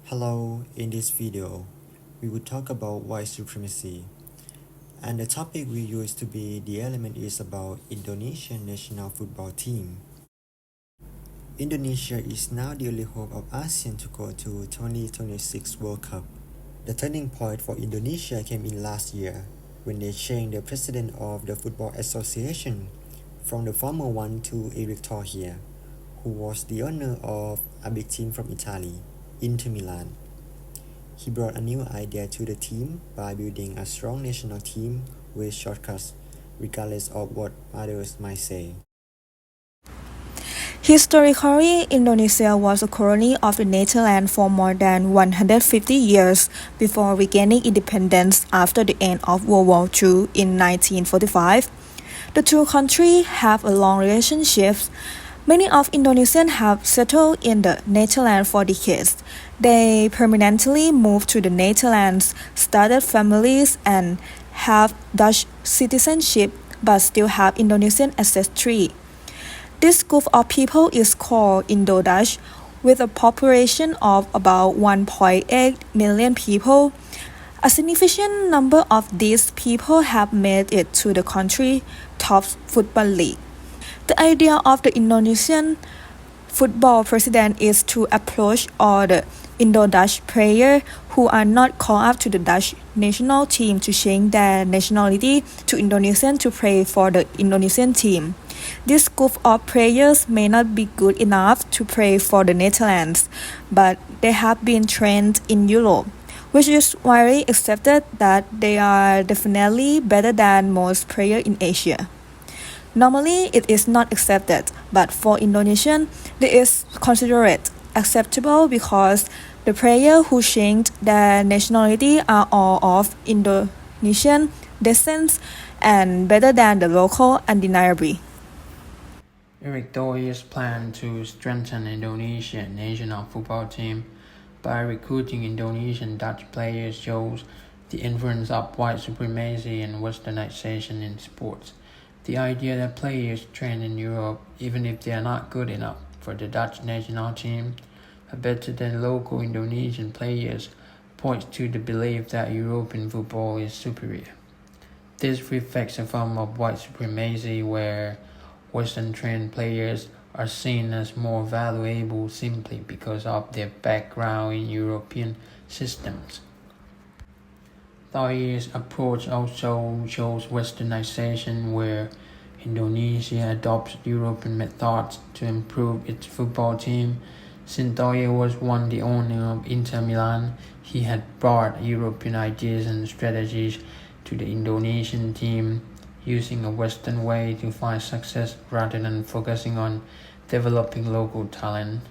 Hello, in this video, we will talk about white supremacy. And the topic we use to be the element is about Indonesian national football team. Indonesia is now the only hope of ASEAN to go to 2026 World Cup. The turning point for Indonesia came in last year when they changed the president of the Football Association from the former one to Eric Thohir, who was the owner of a big team from Italy, Inter Milan. He brought a new idea to the team by building a strong national team with shortcuts, regardless of what others might say. Historically, Indonesia was a colony of the Netherlands for more than 150 years before regaining independence after the end of World War II in 1945. The two countries have a long relationship. Many of Indonesians have settled in the Netherlands for decades. They permanently moved to the Netherlands, started families, and have Dutch citizenship, but still have Indonesian ancestry. This group of people is called Indo-Dutch, with a population of about 1.8 million people. A significant number of these people have made it to the country's top football league. The idea of the Indonesian football president is to approach all the Indo-Dutch players who are not called up to the Dutch national team to change their nationality to Indonesian to play for the Indonesian team. This group of players may not be good enough to play for the Netherlands, but they have been trained in Europe, which is widely accepted that they are definitely better than most players in Asia. Normally, it is not accepted, but for Indonesian, it is considered acceptable because the players who changed their nationality are all of Indonesian descent and better than the local undeniably. Eric Thohir's plan to strengthen Indonesian national football team by recruiting Indonesian Dutch players shows the influence of white supremacy and westernization in sports. The idea that players trained in Europe, even if they are not good enough for the Dutch national team, are better than local Indonesian players, points to the belief that European football is superior. This reflects a form of white supremacy where Western-trained players are seen as more valuable simply because of their background in European systems. Thohir's approach also shows westernization where Indonesia adopts European methods to improve its football team. Since Thohir was the owner of Inter Milan, he had brought European ideas and strategies to the Indonesian team, using a Western way to find success rather than focusing on developing local talent.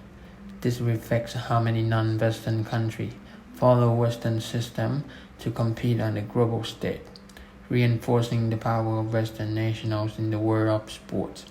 This reflects how many non-Western countries follow Western system to compete on the global stage, reinforcing the power of Western nationals in the world of sports.